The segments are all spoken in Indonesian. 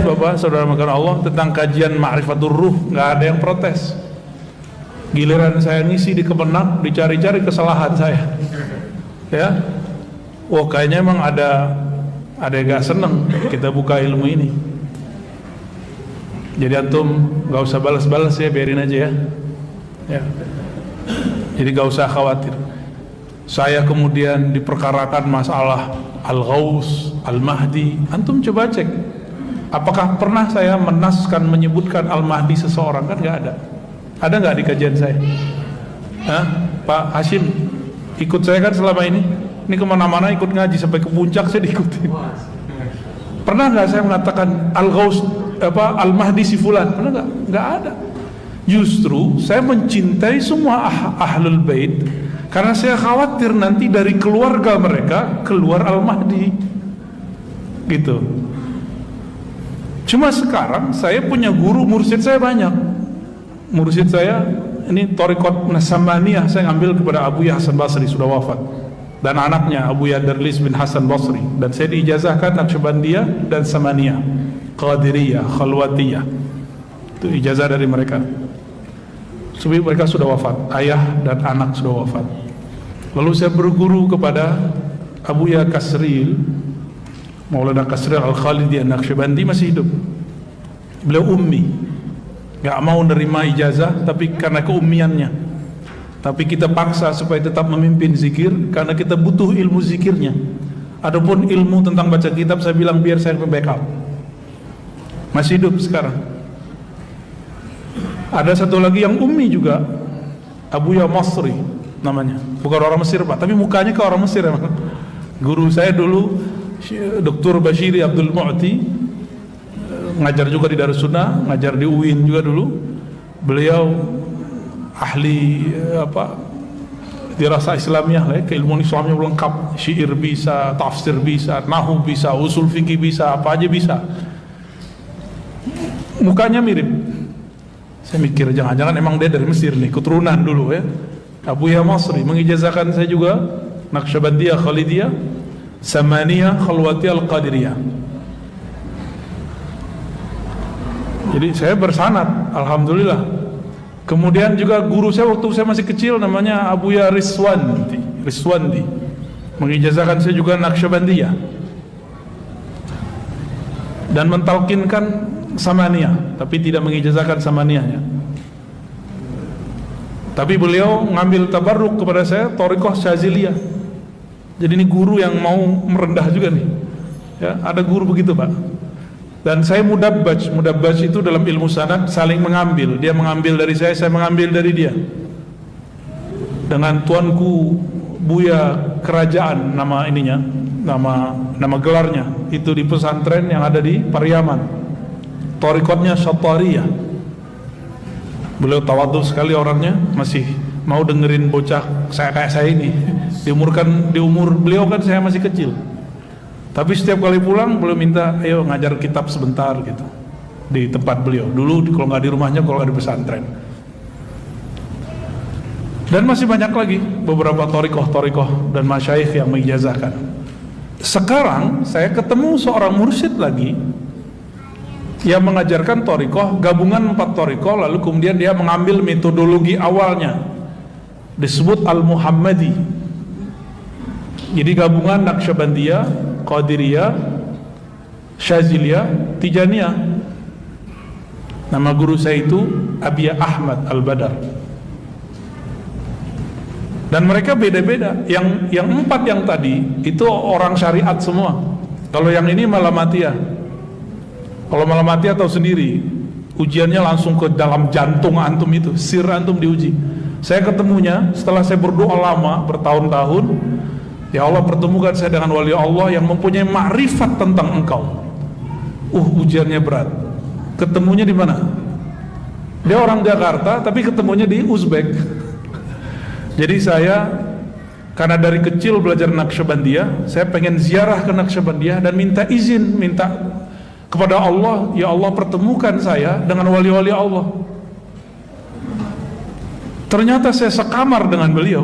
Bapak, saudara makan Allah, tentang kajian Ma'rifatul Ruh, nggak ada yang protes. Giliran saya ngisi di Kemenak, dicari-cari kesalahan saya. Ya, wah kayaknya emang ada yang gak seneng kita buka ilmu ini. Jadi antum nggak usah balas-balas ya, biarin aja ya. Ya. Jadi nggak usah khawatir. Saya kemudian diperkarakan masalah Al-Ghaus, Al-Mahdi. Antum coba cek, apakah pernah saya menaskan menyebutkan Al-Mahdi seseorang? Kan nggak ada. Ada nggak di kajian saya? Hah? Pak Hashim ikut saya kan selama ini kemana-mana ikut ngaji, sampai ke puncak saya diikutin. Pernah nggak saya mengatakan Al-Ghaus Al-Mahdi si fulan? Pernah nggak? Nggak ada. Justru saya mencintai semua ahlul bait karena saya khawatir nanti dari keluarga mereka keluar Al-Mahdi gitu. Cuma sekarang saya punya guru, mursyid saya banyak. Mursyid saya ini Thariqat Samaniyah saya ngambil kepada Abu Ya Hasan Basri, sudah wafat, dan anaknya Abu Ya Darlis bin Hasan Basri, dan saya diijazahkan Naqsyabandiyah dan Samaniyah, Qadiriyah, Khalwatiyah. Itu ijazah dari mereka. Sebab mereka sudah wafat, ayah dan anak sudah wafat. Lalu saya berguru kepada Abu Ya Kasril, Maulana Kasril Al-Khalidi An-Naqsyabandi, masih hidup. Beliau ummi, gak mau nerima ijazah tapi karena keummiannya. Tapi kita paksa supaya tetap memimpin zikir karena kita butuh ilmu zikirnya. Adapun ilmu tentang baca kitab saya bilang biar saya backup. Masih hidup sekarang. Ada satu lagi yang ummi juga, Abu Ya Masri namanya. Bukan orang Mesir Pak, tapi mukanya ke orang Mesir emang. Guru saya dulu Dr. Bashiri Abdul Mu'ti, ngajar juga di Darussunnah, ngajar di UIN juga dulu. Beliau ahli dirasa Islamiyah lah ya, keilmuan Islamnya lengkap, syair bisa, tafsir bisa, nahwu bisa, usul fikih bisa, apa aja bisa. Mukanya mirip. Saya mikir jangan-jangan emang dia dari Mesir nih, keturunan dulu ya. Abu Ya Masri mengijazahkan saya juga Naqsyabandiyah, Khalidiyah, Samaniyah, Khalwatiyah, Al-Qadiriyah. Jadi saya bersanad, alhamdulillah. Kemudian juga guru saya waktu saya masih kecil namanya Abu Ya Riswandi, mengijazahkan saya juga Naqsyabandiyah dan mentalkinkan Samaniyah, tapi tidak mengijazahkan Samaniyahnya. Tapi beliau ngambil tabarruk kepada saya Thariqah Syaziliyah. Jadi ini guru yang mau merendah juga nih. Ya, ada guru begitu Pak. Dan saya mudabbaj itu dalam ilmu sanad saling mengambil. Dia mengambil dari saya mengambil dari dia. Dengan tuanku Buya Kerajaan nama ininya, nama gelarnya itu di pesantren yang ada di Pariaman. Thariqatnya Syattariyah. Beliau tawadhu sekali orangnya, masih mau dengerin bocah kayak saya ini. Di umur beliau kan saya masih kecil. Tapi setiap kali pulang beliau minta, ayo ngajar kitab sebentar gitu di tempat beliau. Dulu kalau nggak di rumahnya, kalau nggak di pesantren. Dan masih banyak lagi beberapa thariqah dan masyayikh yang mengijazahkan. Sekarang saya ketemu seorang mursyid lagi yang mengajarkan thariqah, gabungan 4 thariqah, lalu kemudian dia mengambil metodologi awalnya disebut Al-Muhammadi. Jadi gabungan Naqsyabandiyah, Qadiriyah, Syaziliyah, Tijaniyah. Nama guru saya itu Abi Ahmad Al-Badar. Dan mereka beda-beda. Yang 4 yang tadi itu orang syariat semua. Kalau yang ini Malamatiyah. Kalau Malamatiyah tahu sendiri, ujiannya langsung ke dalam jantung antum itu, sir antum diuji. Saya ketemunya setelah saya berdoa lama bertahun-tahun. Ya Allah, pertemukan saya dengan wali Allah yang mempunyai ma'rifat tentang engkau. Ujiannya berat. Ketemunya di mana? Dia orang Jakarta tapi ketemunya di Uzbek. Jadi saya karena dari kecil belajar Naqsyabandiyah, saya pengen ziarah ke Naqsyabandiyah dan minta izin, minta kepada Allah, ya Allah pertemukan saya dengan wali-wali Allah. Ternyata saya sekamar dengan beliau.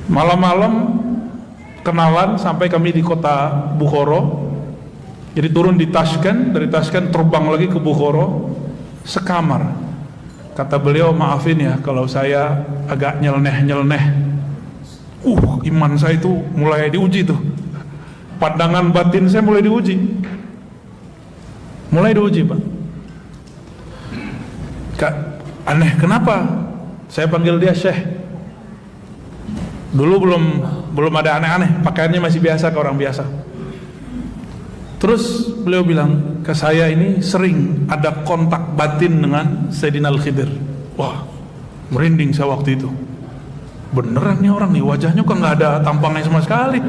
Malam-malam kenalan sampai kami di kota Bukhara. Jadi turun di Tashkent, dari Tashkent terbang lagi ke Bukhara, sekamar. Kata beliau, maafin ya kalau saya agak nyeleneh-nyeleneh. Iman saya itu mulai diuji tuh. Pandangan batin saya mulai diuji. Mulai diuji, Pak. Kak, aneh, kenapa? Saya panggil dia Syekh. Dulu belum ada aneh-aneh, pakaiannya masih biasa ke orang biasa. Terus beliau bilang ke saya, ini sering ada kontak batin dengan Sayyidina Al-Khidir. Wah, merinding saya waktu itu. Beneran nih orang nih, wajahnya kok nggak ada tampangnya sama sekali.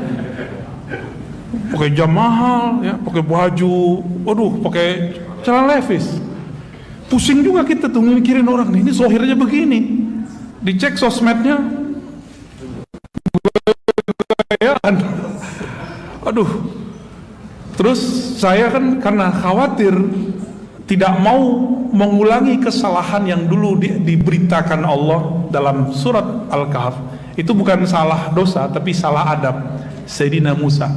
Pakai jam mahal, ya, pakai baju, waduh, pakai celana levis. Pusing juga kita tuh mikirin orang nih, ini zohirnya begini. Dicek sosmednya, aduh. Terus saya kan karena khawatir tidak mau mengulangi kesalahan yang dulu diberitakan Allah dalam surat Al-Kahf. Itu bukan salah dosa tapi salah adab. Sayyidina Musa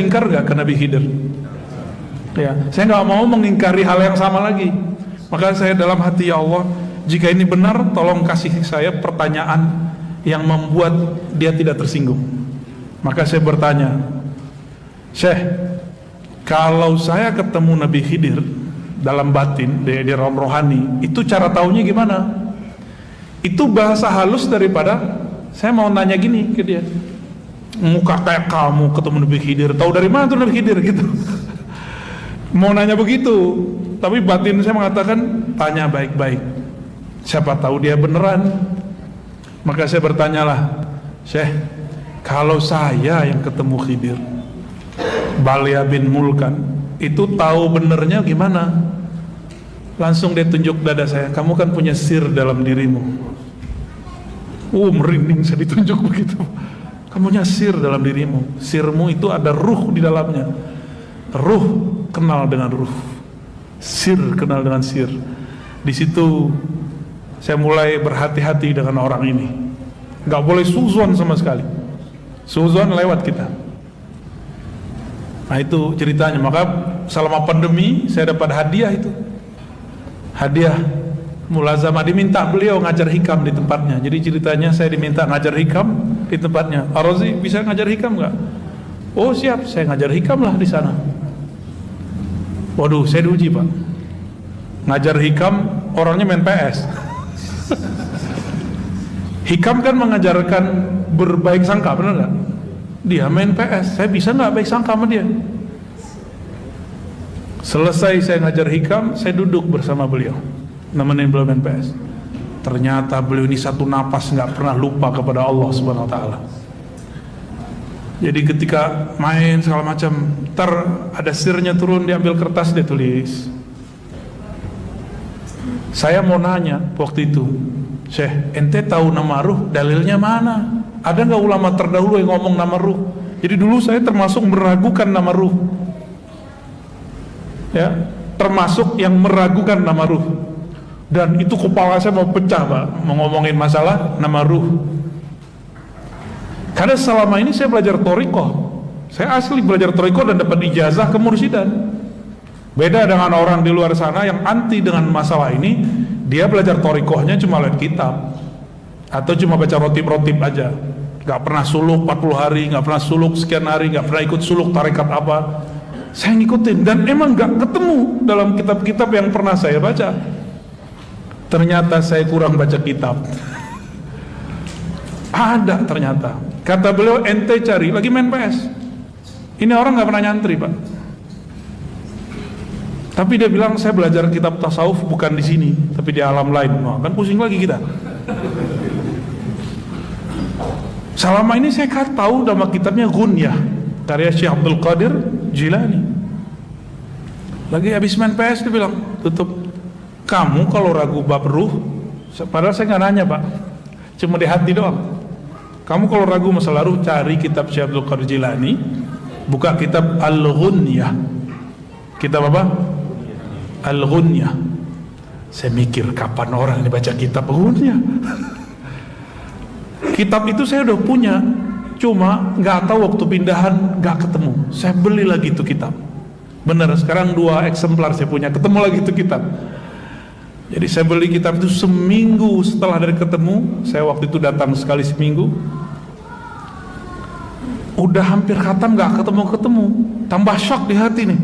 ingkar gak ke Nabi Khidir? Ya, saya gak mau mengingkari hal yang sama lagi. Maka saya dalam hati, ya Allah, jika ini benar, tolong kasih saya pertanyaan yang membuat dia tidak tersinggung. Maka saya bertanya, Syekh, kalau saya ketemu Nabi Khidir dalam batin, di rom rohani, itu cara taunya gimana? Itu bahasa halus daripada saya mau nanya gini ke dia, muka kayak kamu ketemu Nabi Khidir, tahu dari mana tuh Nabi Khidir gitu. Mau nanya begitu, tapi batin saya mengatakan tanya baik-baik, siapa tahu dia beneran. Maka saya bertanyalah, Syekh, kalau saya yang ketemu Khidir, Balya bin Mulkan, itu tahu benernya gimana? Langsung dia tunjuk dada saya, kamu kan punya sir dalam dirimu. Merinding saya ditunjuk begitu. Kamu punya sir dalam dirimu. Sirmu itu ada ruh di dalamnya. Ruh kenal dengan ruh, sir kenal dengan sir. Di situ saya mulai berhati-hati dengan orang ini. Gak boleh suzon sama sekali. Suzon lewat kita. Nah itu ceritanya. Maka selama pandemi saya dapat hadiah itu. Hadiah mulazamah, diminta beliau ngajar hikam di tempatnya. Jadi ceritanya saya diminta ngajar hikam di tempatnya. Ar-Razi bisa ngajar hikam nggak? Oh siap, saya ngajar hikam lah di sana. Waduh, saya diuji Pak. Ngajar hikam, orangnya main PS. Hikam kan mengajarkan berbaik sangka, benar nggak? Dia main PS, saya bisa nggak baik sangka sama dia? Selesai saya ngajar hikam, saya duduk bersama beliau, nemenin beliau main PS. Ternyata beliau ini satu napas nggak pernah lupa kepada Allah Subhanahu Wa Taala. Jadi ketika main segala macam, ntar ada sirnya turun, diambil kertas, dia tulis. Saya mau nanya waktu itu, Syekh, ente tahu nama ruh, dalilnya mana? Ada nggak ulama terdahulu yang ngomong nama ruh? Jadi dulu saya termasuk meragukan nama ruh, ya, termasuk yang meragukan nama ruh. Dan itu kepala saya mau pecah Pak, mau ngomongin masalah nama ruh. Karena selama ini saya belajar thariqah, saya asli belajar thariqah dan dapat ijazah kemursidan. Beda dengan orang di luar sana yang anti dengan masalah ini, dia belajar thariqahnya cuma lihat kitab atau cuma baca rotib-rotib aja, nggak pernah suluk 40 hari, nggak pernah suluk sekian hari, nggak pernah ikut suluk tarekat apa. Saya ngikutin dan emang nggak ketemu dalam kitab-kitab yang pernah saya baca. Ternyata saya kurang baca kitab. Ada ternyata. Kata beliau, ente cari, lagi main PS. Ini orang nggak pernah nyantri Pak. Tapi dia bilang saya belajar kitab tasawuf bukan di sini, tapi di alam lain. Nah, kan pusing lagi kita. Selama ini saya tahu nama kitabnya Ghunyah, karya Syekh Abdul Qadir Jilani. Lagi habis main PS dia bilang, tutup. Kamu kalau ragu bab ruh, padahal saya nggak nanya Pak, cuma di hati doang. Kamu kalau ragu masalah ruh, cari kitab Syekh Abdul Qadir Jilani, buka kitab Al-Ghunyah. Kitab apa? Al-Ghunyah. Saya mikir kapan orang ini baca kitab Ghunyah. Kitab itu saya udah punya, cuma nggak tahu waktu pindahan nggak ketemu. Saya beli lagi itu kitab. Bener, sekarang 2 eksemplar saya punya, ketemu lagi itu kitab. Jadi saya beli kitab itu seminggu setelah dari ketemu. Saya waktu itu datang sekali seminggu, udah hampir khatam gak ketemu-ketemu. Tambah shock di hati nih.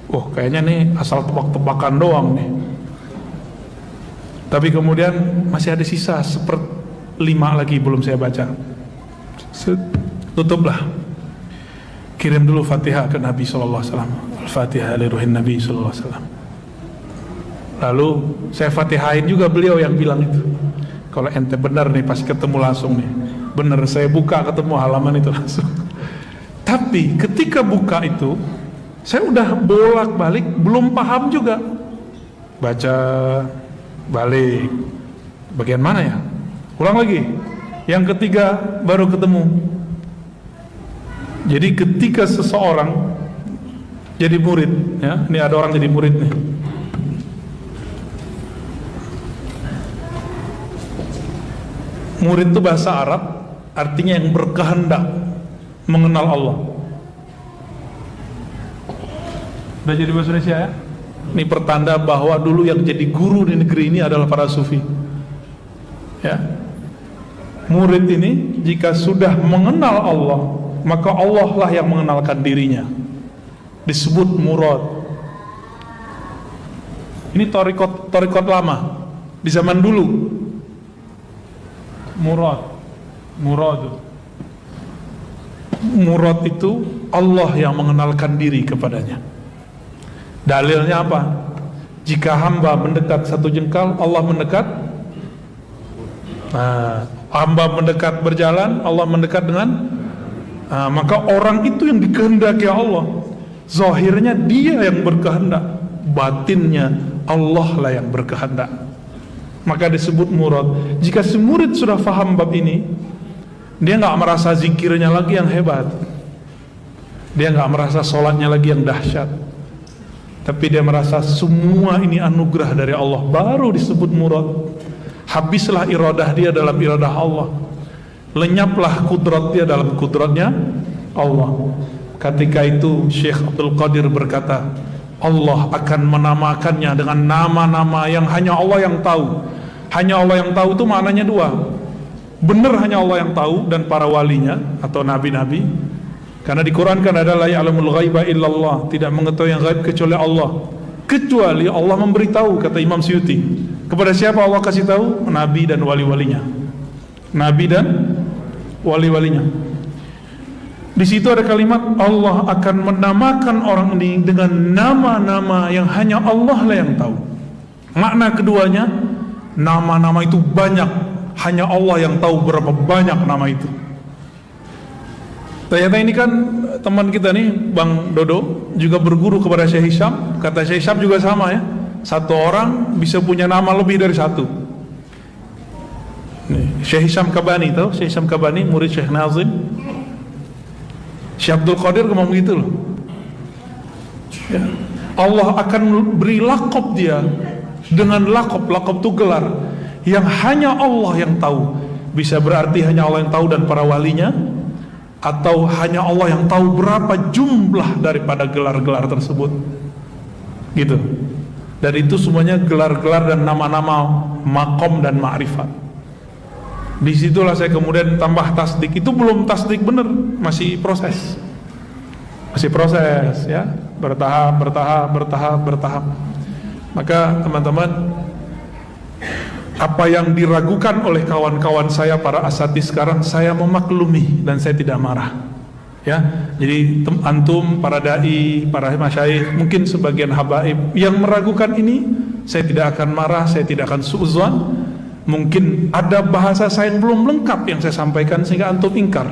Wah, kayaknya nih asal tebak-tebakan doang nih. Tapi kemudian masih ada sisa 1/5 lagi belum saya baca. Tutuplah. Kirim dulu Fatihah ke Nabi sallallahu alaihi wasallam. Al-Fatihah li ruhin Nabi sallallahu alaihi wasallam. Lalu saya Fatihain juga beliau yang bilang itu. Kalau ente benar nih pasti ketemu langsung nih. Benar, saya buka ketemu halaman itu langsung. Tapi ketika buka itu, saya udah bolak-balik belum paham juga. Baca balik. Bagian mana ya? Ulang lagi. Yang ketiga baru ketemu. Jadi ketika seseorang jadi murid, ya, ini ada orang jadi murid nih. Murid itu bahasa Arab, artinya yang berkehendak mengenal Allah. Udah jadi bahasa Indonesia ya? Ini pertanda bahwa dulu yang jadi guru di negeri ini adalah para sufi. Ya. Murid ini jika sudah mengenal Allah, maka Allah lah yang mengenalkan dirinya. Disebut murad. Ini torikot lama di zaman dulu. Murad itu Allah yang mengenalkan diri kepadanya. Dalilnya apa? Jika hamba mendekat 1 jengkal, Allah mendekat. Hamba mendekat berjalan, Allah mendekat dengan. Maka orang itu yang dikehendaki Allah. Zahirnya dia yang berkehendak, batinnya Allah lah yang berkehendak. Maka disebut murad. Jika si murid sudah faham bab ini, dia nggak merasa zikirnya lagi yang hebat, dia nggak merasa sholatnya lagi yang dahsyat, tapi dia merasa semua ini anugerah dari Allah. Baru disebut murad. Habislah iradah dia dalam iradah Allah, lenyaplah kudrat dia dalam kudratnya Allah. Ketika itu Syekh Abdul Qadir berkata, Allah akan menamakannya dengan nama-nama yang hanya Allah yang tahu. Hanya Allah yang tahu itu maknanya 2. Benar hanya Allah yang tahu dan para walinya atau nabi-nabi. Karena di Quran kan ada la ya'lamul ghaiba illallah, tidak mengetahui yang gaib kecuali Allah. Kecuali Allah memberitahu, kata Imam Suyuti. Kepada siapa Allah kasih tahu? Nabi dan wali-walinya. Nabi dan wali-walinya. Di situ ada kalimat Allah akan menamakan orang ini dengan nama-nama yang hanya Allah lah yang tahu. Makna keduanya, nama-nama itu banyak, hanya Allah yang tahu berapa banyak nama itu. Ternyata ini kan teman kita nih, Bang Dodo, juga berguru kepada Syekh Hisham. Kata Syekh Hisham juga sama ya, satu orang bisa punya nama lebih dari satu. Nih, Syekh Hisham Kabani, tahu Syekh Hisham Kabani, murid Syekh Nazim. Syekh Abdul Qadir ngomong gitu loh ya. Allah akan beri lakop dia dengan lakop itu gelar yang hanya Allah yang tahu. Bisa berarti hanya Allah yang tahu dan para walinya, atau hanya Allah yang tahu berapa jumlah daripada gelar-gelar tersebut gitu. Dan itu semuanya gelar-gelar dan nama-nama makom dan ma'rifat. Disitulah saya kemudian tambah tasdik. Itu belum tasdik bener, masih proses ya, bertahap. Maka teman-teman, apa yang diragukan oleh kawan-kawan saya para asatidz sekarang, saya memaklumi dan saya tidak marah ya. Jadi antum, para dai, para masyayikh, mungkin sebagian habaib yang meragukan ini, saya tidak akan marah, saya tidak akan suudzon. Mungkin ada bahasa saya yang belum lengkap yang saya sampaikan sehingga antum ingkar,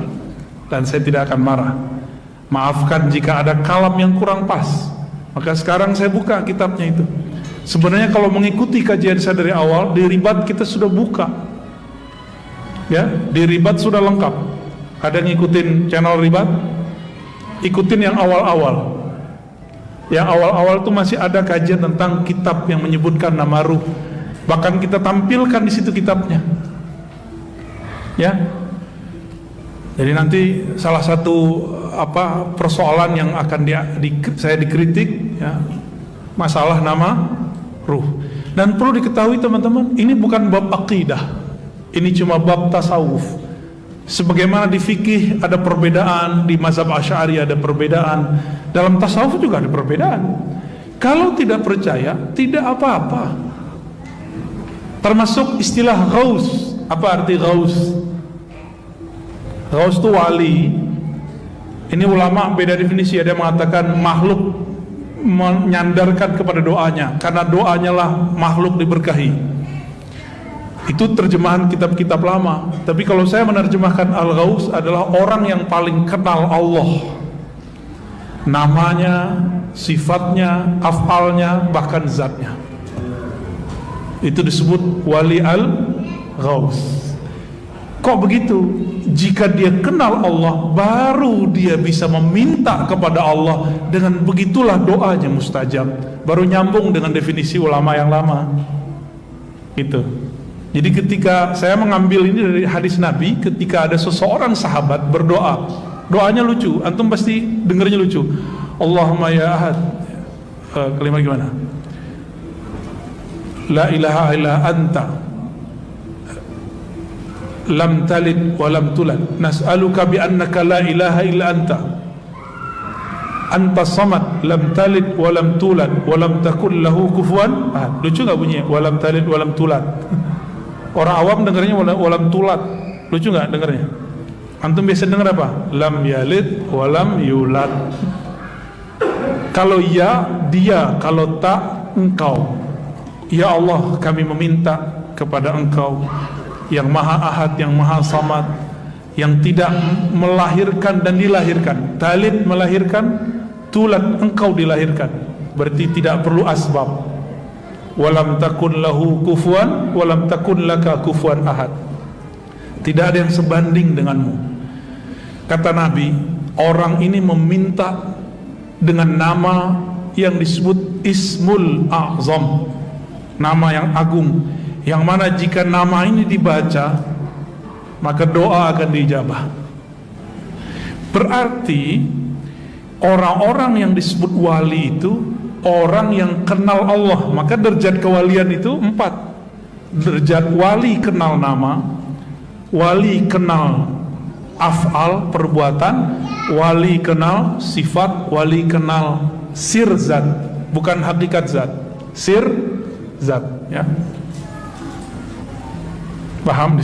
dan saya tidak akan marah. Maafkan jika ada kalam yang kurang pas. Maka sekarang saya buka kitabnya itu. Sebenarnya kalau mengikuti kajian saya dari awal, di Ribat kita sudah buka ya, di Ribat sudah lengkap. Ada yang ngikutin channel Ribat? Ikutin yang awal-awal. Yang awal-awal itu masih ada kajian tentang kitab yang menyebutkan nama ruh. Bahkan kita tampilkan di situ kitabnya. Ya. Jadi nanti salah satu persoalan yang akan saya dikritik ya, masalah nama ruh. Dan perlu diketahui teman-teman, ini bukan bab akidah, ini cuma bab tasawuf. Sebagaimana di fikih ada perbedaan, di mazhab Asy'ari ada perbedaan, dalam tasawuf juga ada perbedaan. Kalau tidak percaya, tidak apa-apa. Termasuk istilah ghaus. Apa arti ghaus? Ghaus itu wali. Ini ulama beda definisi. Ada yang mengatakan makhluk menyandarkan kepada doanya, karena doanya lah makhluk diberkahi. Itu terjemahan kitab-kitab lama. Tapi kalau saya menerjemahkan al-ghaus adalah orang yang paling kenal Allah, namanya, sifatnya, af'alnya, bahkan zatnya. Itu disebut wali al-ghaus. Kok begitu? Jika dia kenal Allah, baru dia bisa meminta kepada Allah. Dengan begitulah doanya mustajab. Baru nyambung dengan definisi ulama yang lama. Gitu. Jadi ketika saya mengambil ini dari hadis Nabi, ketika ada seseorang sahabat berdoa, doanya lucu, antum pasti dengarnya lucu. Allahumma ya ahad, kalimat gimana? La ilaha illa anta, lam talid wa lam tulad, nas'aluka bi annaka la ilaha illa anta, anta samad, lam talid wa lam tulad wa lam takun lahu kufuwan ahad. Lucu gak bunyinya? Wa lam talid wa lam tulad. Orang awam dengarnya walam tulat. Lucu gak dengarnya? Antum biasa dengar apa? Lam yalid walam yulad. Kalau ya, dia. Kalau tak, engkau. Ya Allah, kami meminta kepada engkau yang maha ahad, yang maha samad, yang tidak melahirkan dan dilahirkan. Talid melahirkan, tulat engkau dilahirkan. Berarti tidak perlu asbab. Walam takun lahu kufuwan, walam takun laka kufuwan ahad. Tidak ada yang sebanding denganmu. Kata Nabi, orang ini meminta dengan nama yang disebut Ismul A'zam, nama yang agung, yang mana jika nama ini dibaca, maka doa akan dijabah. Berarti orang-orang yang disebut wali itu orang yang kenal Allah. Maka derajat kewalian itu 4. Derajat wali kenal nama, wali kenal af'al perbuatan, wali kenal sifat, wali kenal sir zat, bukan hakikat zat, sir zat, ya. Paham di sini?